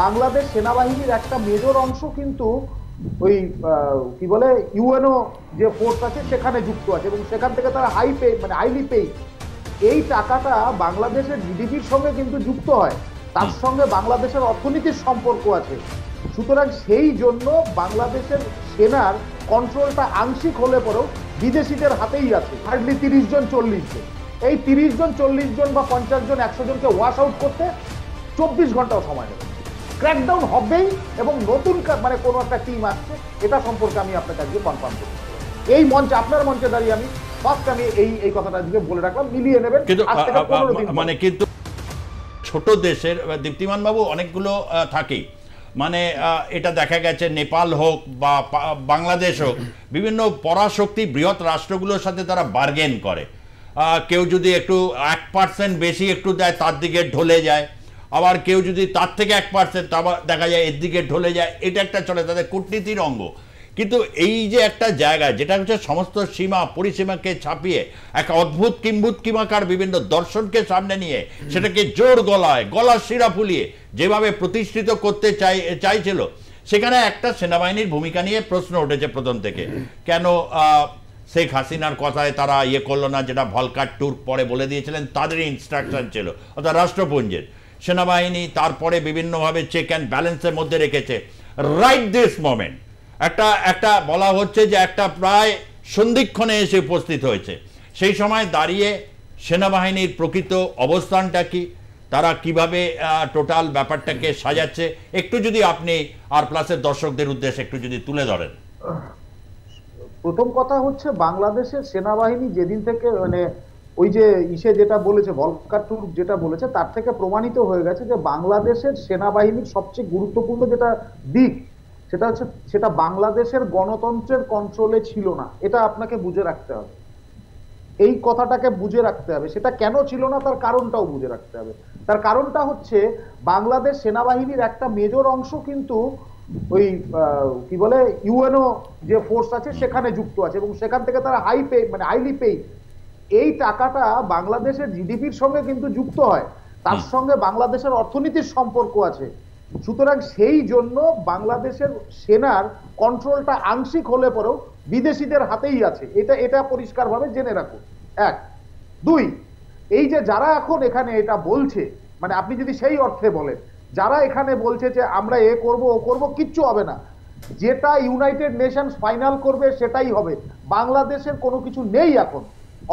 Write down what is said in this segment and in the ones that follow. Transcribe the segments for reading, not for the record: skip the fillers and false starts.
বাংলাদেশ সেনাবাহিনীর একটা মেজর অংশ কিন্তু ওই কি বলে ইউএনও যে ফোর্স আছে সেখানে যুক্ত আছে এবং সেখান থেকে তারা হাইলি পেইড। এই টাকাটা বাংলাদেশের জিডিপির সঙ্গে কিন্তু যুক্ত হয়, তার সঙ্গে বাংলাদেশের অর্থনীতির সম্পর্ক আছে। সুতরাং সেই জন্য বাংলাদেশের সেনার কন্ট্রোলটা আংশিক হলে পরেও বিদেশিদের হাতেই আছে। হার্ডলি 30 জন 40 জন, এই 30 জন 40 জন বা 50 জন 100 জনকে ওয়াশ আউট করতে 24 ঘন্টাও সময় নেবে। ক্র্যাকডাউন হবেই এবং নতুন মানে কোনো একটা টিম আসছে, এটা সম্পর্কে আমি আপনাকে আজকে কনফার্ম করতে পারি। এই মঞ্চে, আপনার মঞ্চে দাঁড়িয়ে আমি ফার্স্ট আমি এই কথাটা আজকে বলে রাখলাম, মিলিয়ে নেবেন। মানে কিন্তু ছোট দেশের দীপ্তিমান বাবু অনেকগুলো থাকে, মানে এটা দেখা গেছে নেপাল হোক বা বাংলাদেশ হোক, বিভিন্ন পরাশক্তি বৃহৎ রাষ্ট্রগুলোর সাথে তারা বার্গেন করে। কেউ যদি একটু 1% বেশি একটু দেয় তার দিকে ঢলে যায়, আবার কেউ যদি তার থেকে 1% আবার দেখা যায় এর দিকে ঢলে যায়। এটা একটা চলে তাদের কূটনীতির অঙ্গ। কিন্তু এই যে একটা জায়গা যেটা হচ্ছে সমস্ত সীমা পরিসীমাকে ছাপিয়ে একটা অদ্ভুত কিম্ভূতকিমাকার বিভিন্ন দর্শনকে সামনে নিয়ে সেটাকে জোর গলার শিরা ফুলিয়ে যেভাবে প্রতিষ্ঠিত করতে চাইছিল, সেখানে একটা সেনাবাহিনীর ভূমিকা নিয়ে প্রশ্ন উঠেছে প্রথম থেকে। কেন শেখ হাসিনার কথায় তারা করলো না, যেটা ভলকার টুর পরে বলে দিয়েছিলেন তাদের ইনস্ট্রাকশন ছিল, অর্থাৎ রাষ্ট্রপুঞ্জের সেনাবাহিনী তারপরে বিভিন্নভাবে চেক অ্যান্ড ব্যালেন্সের মধ্যে রেখেছে। রাইট দিস মোমেন্ট একটা বলা হচ্ছে যে একটা প্রায় সন্ধিক্ষণে এসে উপস্থিত হয়েছে। সেই সময় দাঁড়িয়ে সেনাবাহিনীর প্রকৃত অবস্থানটা কি, তারা কিভাবে টোটাল ব্যাপারটাকে সাজাচ্ছে, একটু যদি আপনি আর প্লাসের দর্শকদের উদ্দেশ্যে একটু যদি তুলে ধরেন। প্রথম কথা হচ্ছে বাংলাদেশের সেনাবাহিনী যেদিন থেকে মানে ওই যে যেটা বলেছে ভলকার টুর যেটা বলেছে, তার থেকে প্রমাণিত হয়ে গেছে যে বাংলাদেশের সেনাবাহিনীর সবচেয়ে গুরুত্বপূর্ণ যেটা দিক সেটা হচ্ছে সেটা বাংলাদেশের গণতন্ত্রের কন্ট্রোলে ছিল না। এটা আপনাকে বুঝে রাখতে হবে, এই কথাটাকে বুঝে রাখতে হবে। সেটা কেন ছিল না তার কারণটাও বুঝে রাখতে হবে। তার কারণটা হচ্ছে বাংলাদেশ সেনাবাহিনীর একটা মেজর অংশ কিন্তু ওই কি বলে ইউএনও যে ফোর্স আছে সেখানে যুক্ত আছে এবং সেখান থেকে তারা হাইলি পেইড। এই টাকাটা বাংলাদেশের জিডিপির সঙ্গে কিন্তু যুক্ত হয়, তার সঙ্গে বাংলাদেশের অর্থনীতির সম্পর্ক আছে। সুতরাং সেই জন্য বাংলাদেশের সেনার কন্ট্রোলটা আংশিক হলে পরেও বিদেশিদের হাতেই আছে, এটা পরিষ্কারভাবে জেনে রাখুন। 1 2 এই যে যারা এখন এখানে এটা বলছে, মানে আপনি যদি সেই অর্থে বলেন, যারা এখানে বলছে যে আমরা এ করব ও করব, কিচ্ছু হবে না, যেটা ইউনাইটেড নেশনস ফাইনাল করবে সেটাই হবে। বাংলাদেশের কোনো কিছু নেই এখন,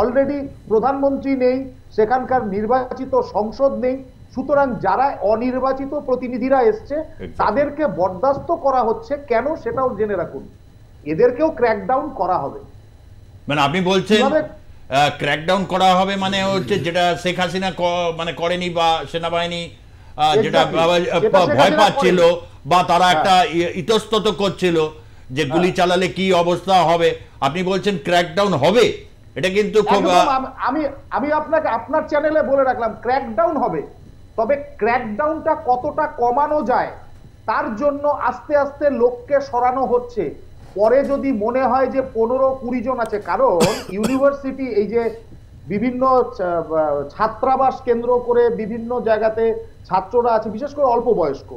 অলরেডি প্রধানমন্ত্রী নেই, সেখানকার নির্বাচিত সংসদ নেই। সুতরাং যারা অনির্বাচিত প্রতিনিধিরা এসছে তাদেরকে বরদাস্ত করা হচ্ছে কেন সেটাও জেনে রাখুন। এদেরকেও ক্র্যাকডাউন করা হবে। মানে আপনি বলছেন ক্র্যাকডাউন করা হবে মানে হচ্ছে যেটা শেখ হাসিনা মানে করেনি বা সেনাবাহিনী যেটা ভয় পাচ্ছিল বা তারা একটা ইতস্তত করছিল যে গুলি চালালে কি অবস্থা হবে, আপনি বলছেন ক্র্যাকডাউন হবে। এটা কিন্তু খুব আমি আপনাকে আপনার চ্যানেলে বলে রাখলাম ক্র্যাকডাউন হবে, তবে ক্র্যাকডাউনটা কতটা কমানো যায় তার জন্য আস্তে আস্তে লোককে সরানো হচ্ছে। পরে যদি মনে হয় যে 15-20 জন আছে, কারণ ইউনিভার্সিটি এই যে বিভিন্ন ছাত্রাবাস কেন্দ্র করে বিভিন্ন জায়গাতে ছাত্ররা আছে, বিশেষ করে অল্প বয়স্ক।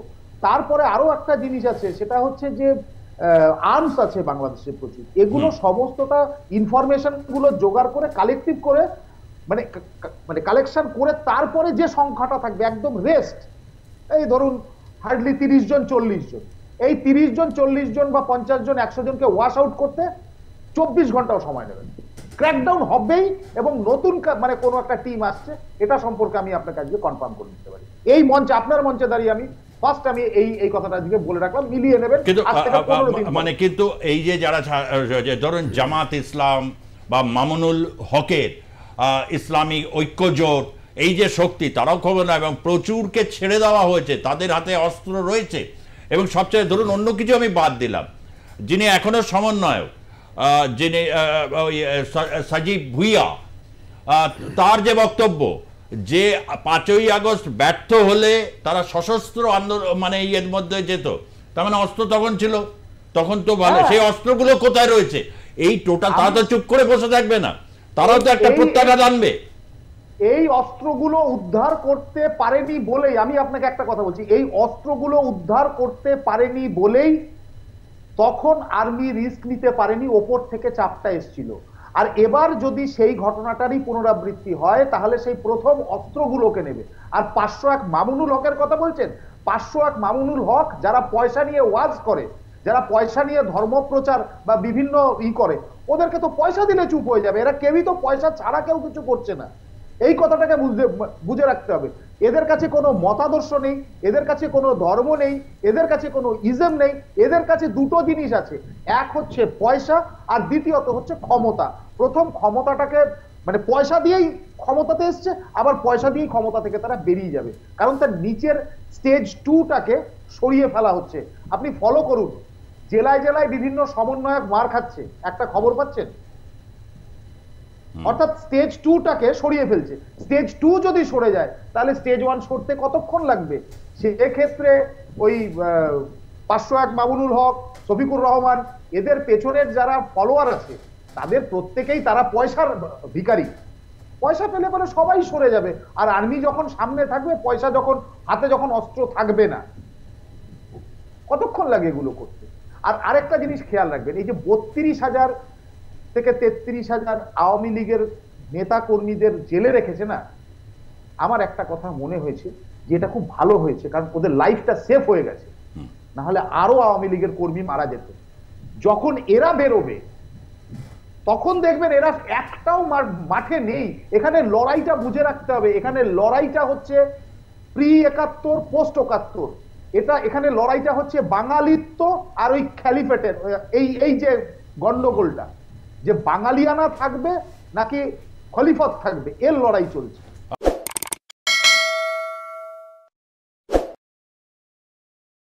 তারপরে আরো একটা জিনিস আছে, সেটা হচ্ছে যে আর্মস আছে বাংলাদেশে প্রচুর। এগুলো সমস্তটা ইনফরমেশন গুলো জোগাড় করে কালেক্টিভ করে মানে কালেকশন করে তারপরে যে সংখ্যাটা থাকবে একদম রেস্ট, এই ধরুন হার্ডলি 30 জন 40 জন, এই 30 জন 40 জন বা 50 জন 100 জনকে ওয়াশ আউট করতে 24 ঘন্টাও সময় নেবে। ক্র্যাকডাউন হবেই এবং নতুন মানে কোনো একটা টিম আসছে, এটা সম্পর্কে আমি আপনাকে আজকে কনফার্ম করে দিতে পারি। এই মঞ্চে, আপনার মঞ্চে দাঁড়িয়ে আমি ফার্স্ট আমি এই কথাটা আজকে বলে রাখলাম, মিলিয়ে নেবেন। মানে কিন্তু এই যে যারা ধরুন জামাত ইসলাম বা মামুনুল হকের ইসলামী ঐক্যজোট, এই যে শক্তি, তারাও খবর না এবং প্রচুরকে ছেড়ে দেওয়া হয়েছে, তাদের হাতে অস্ত্র রয়েছে। এবং সবচেয়ে ধরুন অন্য কিছু আমি বাদ দিলাম, যিনি এখনো সমন্বয়ক যিনি সজীব ভুইয়া, তার যে বক্তব্য যে 5ই আগস্ট ব্যর্থ হলে তারা সশস্ত্র আন্দোলন মানে এর মধ্যে যেত, তার মানে অস্ত্র তখন ছিল, তখন তো ভালো, সেই অস্ত্রগুলো কোথায় রয়েছে? এই টোটাল তারা তো চুপ করে বসে থাকবে না, তারাও তো একটা প্রত্যাঘাত আনবে। এই অস্ত্রগুলো উদ্ধার করতে পারেনি বলেই, আমি আপনাকে একটা কথা বলছি, এই অস্ত্রগুলো উদ্ধার করতে পারেনি বলেই তখন আর্মি রিস্ক নিতে পারেনি, ওপর থেকে চাপটা এসেছিল। আর এবার যদি সেই ঘটনাটারই পুনরাবৃত্তি হয় তাহলে সেই প্রথম অস্ত্রগুলোকে নেবে। আর 501 মামুনুল হকের কথা বলছেন, 501 মামুনুল হক যারা পয়সা নিয়ে ওয়াজ করে, যারা পয়সা নিয়ে ধর্মপ্রচার বা বিভিন্ন করে, ওদেরকে তো পয়সা দিলে চুপ হয়ে যাবে। এরা কেউই তো পয়সা ছাড়া কেউ কিছু করছে না, এই কথাটাকে বুঝে রাখতে হবে। এদের কাছে কোনো মতাদর্শ নেই, এদের কাছে কোনো ধর্ম নেই, এদের কাছে কোনো ইজম নেই, এদের কাছে দুটো জিনিস আছে, এক হচ্ছে পয়সা আর দ্বিতীয়ত হচ্ছে ক্ষমতা। প্রথম ক্ষমতাটাকে মানে পয়সা দিয়েই ক্ষমতাতে এসছে, আবার পয়সা দিয়েই ক্ষমতা থেকে তারা বেরিয়ে যাবে, কারণ তার নিচের স্টেজ 2টাকে সরিয়ে ফেলা হচ্ছে। আপনি ফলো করুন, জেলায় জেলায় বিভিন্ন সমন্বয়ক মার খাচ্ছে, একটা খবর পাচ্ছেন? অর্থাৎ স্টেজ 2টাকে সরিয়ে ফেলছে। স্টেজ 2 যদি সরে যায় তাহলে স্টেজ 1 সরতে কতক্ষণ লাগবে? সেক্ষেত্রে ওই 501 মামুনুল হক, শফিকুর রহমান, এদের পেছনের যারা ফলোয়ার আছে তাদের প্রত্যেকেই তারা পয়সার ভিখারি। পয়সা পেলে পরে সবাই সরে যাবে, আর আর্মি যখন সামনে থাকবে, পয়সা যখন হাতে, যখন অস্ত্র থাকবে না, কতক্ষণ লাগে এগুলো করতে? আর আরেকটা জিনিস খেয়াল রাখবেন, এই যে 32,000 থেকে 33,000 আওয়ামী লীগের নেতা কর্মীদের জেলে রেখেছে না, আমার একটা কথা মনে হয়েছে যে এটা খুব ভালো হয়েছে, কারণ ওদের লাইফটা সেফ হয়ে গেছে, না হলে আরো আওয়ামী লীগের কর্মী মারা যেত। যখন এরা বেরোবে তখন দেখবেন এরা একটাও মাঠে নেই। এখানে লড়াইটা বুঝে রাখতে হবে, এখানে লড়াইটা হচ্ছে প্রি 71 পোস্ট 71, এখানে লড়াইটা হচ্ছে বাঙালিত্ব আর ওই খ্যালিফেটের এই যে গন্ডগোলটা, যে বাঙালিয়ানা থাকবে নাকি খলিফত থাকবে, এর লড়াই চলছে।